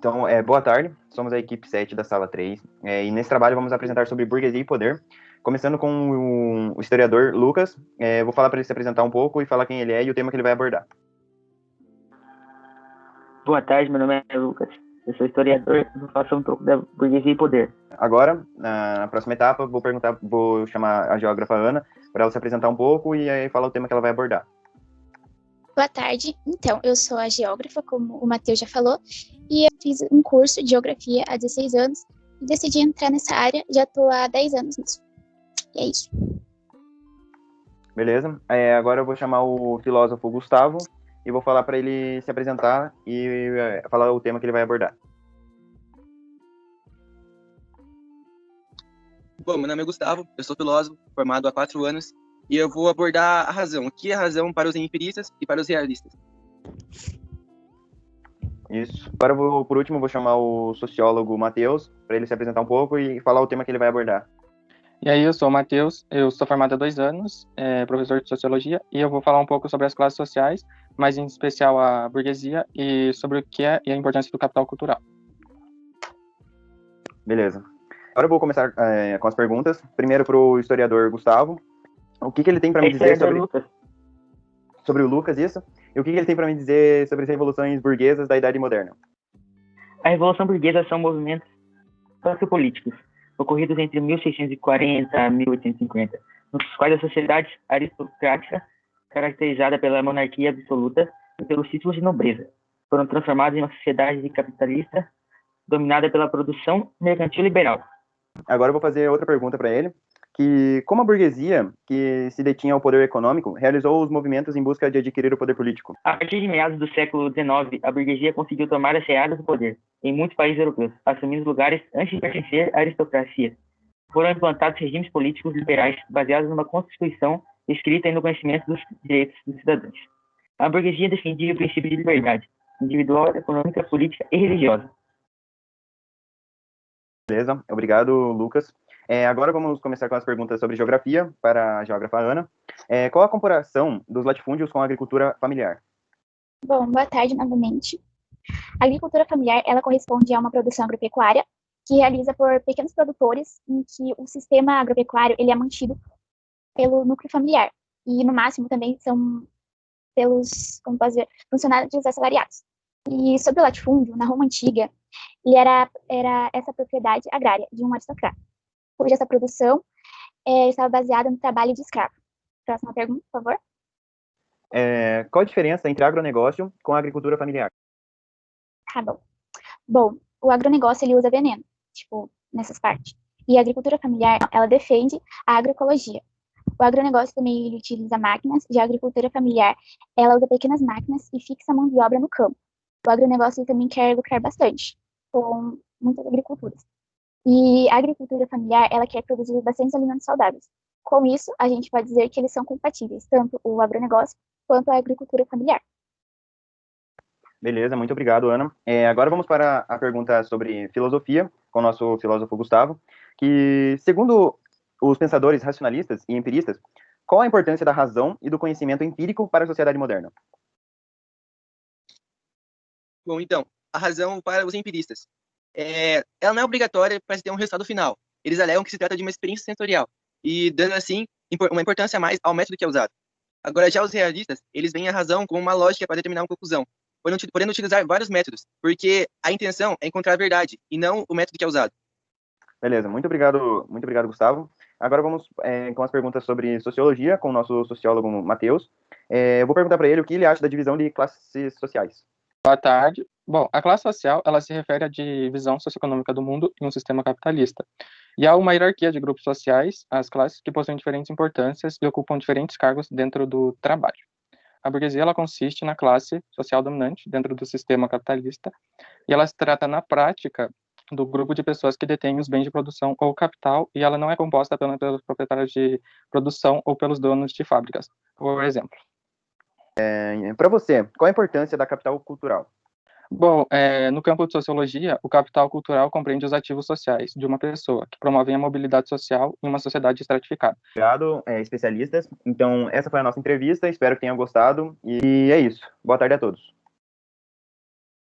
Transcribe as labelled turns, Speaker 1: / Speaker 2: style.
Speaker 1: Então, boa tarde, somos a equipe 7 da sala 3, e nesse trabalho vamos apresentar sobre burguesia e poder, começando com o historiador Lucas. Vou falar para ele se apresentar um pouco e falar quem ele é e o tema que ele vai abordar.
Speaker 2: Boa tarde, meu nome é Lucas, eu sou historiador e vou falar um pouco da burguesia e poder.
Speaker 1: Agora, na próxima etapa, vou chamar a geógrafa Ana para ela se apresentar um pouco e aí falar o tema que ela vai abordar.
Speaker 3: Boa tarde, então, eu sou a geógrafa, como o Matheus já falou, e eu fiz um curso de geografia há 16 anos e decidi entrar nessa área, já estou há 10 anos nisso. E é isso.
Speaker 1: Beleza? Agora eu vou chamar o filósofo Gustavo e vou falar para ele se apresentar e falar o tema que ele vai abordar.
Speaker 4: Bom, meu nome é Gustavo, eu sou filósofo, formado há 4 anos, e eu vou abordar a razão. O que é a razão para os empiristas e para os realistas?
Speaker 1: Isso. Agora, por último, vou chamar o sociólogo Matheus para ele se apresentar um pouco e falar o tema que ele vai abordar.
Speaker 5: E aí, eu sou o Matheus, eu sou formado há 2 anos, professor de sociologia, e eu vou falar um pouco sobre as classes sociais, mas em especial a burguesia, e sobre o que é e a importância do capital cultural.
Speaker 1: Beleza. Agora eu vou começar com as perguntas. Primeiro para o historiador Gustavo. O que ele tem para me dizer sobre o Lucas, isso? E o que ele tem para me dizer sobre as revoluções burguesas da Idade Moderna?
Speaker 2: A Revolução Burguesa são movimentos sociopolíticos ocorridos entre 1640 e 1850, nos quais a sociedade aristocrática, caracterizada pela monarquia absoluta e pelos títulos de nobreza, foram transformados em uma sociedade capitalista dominada pela produção mercantil liberal.
Speaker 1: Agora eu vou fazer outra pergunta para ele, que como a burguesia, que se detinha ao poder econômico, realizou os movimentos em busca de adquirir o poder político?
Speaker 2: A partir de meados do século XIX, a burguesia conseguiu tomar as readas do poder em muitos países europeus, assumindo lugares antes de pertencer à aristocracia. Foram implantados regimes políticos liberais baseados numa constituição escrita e no conhecimento dos direitos dos cidadãos. A burguesia defendia o princípio de liberdade individual, econômica, política e religiosa.
Speaker 1: Beleza, obrigado, Lucas. Agora vamos começar com as perguntas sobre geografia, para a geógrafa Ana. Qual a comparação dos latifúndios com a agricultura familiar?
Speaker 3: Bom, boa tarde novamente. A agricultura familiar, ela corresponde a uma produção agropecuária que realiza por pequenos produtores, em que o sistema agropecuário ele é mantido pelo núcleo familiar. E, no máximo, também são pelos, como posso dizer, funcionários assalariados. E sobre o latifúndio, na Roma Antiga, ele era essa propriedade agrária de um aristocrata, cuja essa produção estava baseada no trabalho de escravo. Próxima pergunta, por favor.
Speaker 1: Qual a diferença entre agronegócio com a agricultura familiar?
Speaker 3: Tá bom. Bom, o agronegócio ele usa veneno, nessas partes. E a agricultura familiar, ela defende a agroecologia. O agronegócio também ele utiliza máquinas, já a agricultura familiar, ela usa pequenas máquinas e fixa a mão de obra no campo. O agronegócio ele também quer lucrar bastante com muitas agriculturas. E a agricultura familiar, ela quer produzir bastante alimentos saudáveis. Com isso, a gente pode dizer que eles são compatíveis, tanto o agronegócio quanto a agricultura familiar.
Speaker 1: Beleza, muito obrigado, Ana. Agora vamos para a pergunta sobre filosofia, com o nosso filósofo Gustavo, que, segundo os pensadores racionalistas e empiristas, qual a importância da razão e do conhecimento empírico para a sociedade moderna?
Speaker 4: Bom, então, a razão para os empiristas. Ela não é obrigatória para se ter um resultado final. Eles alegam que se trata de uma experiência sensorial, e dando, assim, uma importância a mais ao método que é usado. Agora, já os realistas, eles veem a razão como uma lógica para determinar uma conclusão, podendo utilizar vários métodos, porque a intenção é encontrar a verdade, e não o método que é usado.
Speaker 1: Beleza, muito obrigado, Gustavo. Agora vamos com as perguntas sobre sociologia, com o nosso sociólogo Matheus. Eu vou perguntar para ele o que ele acha da divisão de classes sociais.
Speaker 5: Boa tarde. Bom, a classe social, ela se refere à divisão socioeconômica do mundo em um sistema capitalista. E há uma hierarquia de grupos sociais, as classes que possuem diferentes importâncias e ocupam diferentes cargos dentro do trabalho. A burguesia, ela consiste na classe social dominante dentro do sistema capitalista, e ela se trata, na prática, do grupo de pessoas que detêm os bens de produção ou capital, e ela não é composta apenas pelos proprietários de produção ou pelos donos de fábricas, por exemplo.
Speaker 1: Para você, qual a importância da capital cultural?
Speaker 5: Bom, no campo de sociologia, o capital cultural compreende os ativos sociais de uma pessoa, que promovem a mobilidade social em uma sociedade estratificada.
Speaker 1: Obrigado, especialistas. Então, essa foi a nossa entrevista, espero que tenham gostado, e é isso. Boa tarde a todos.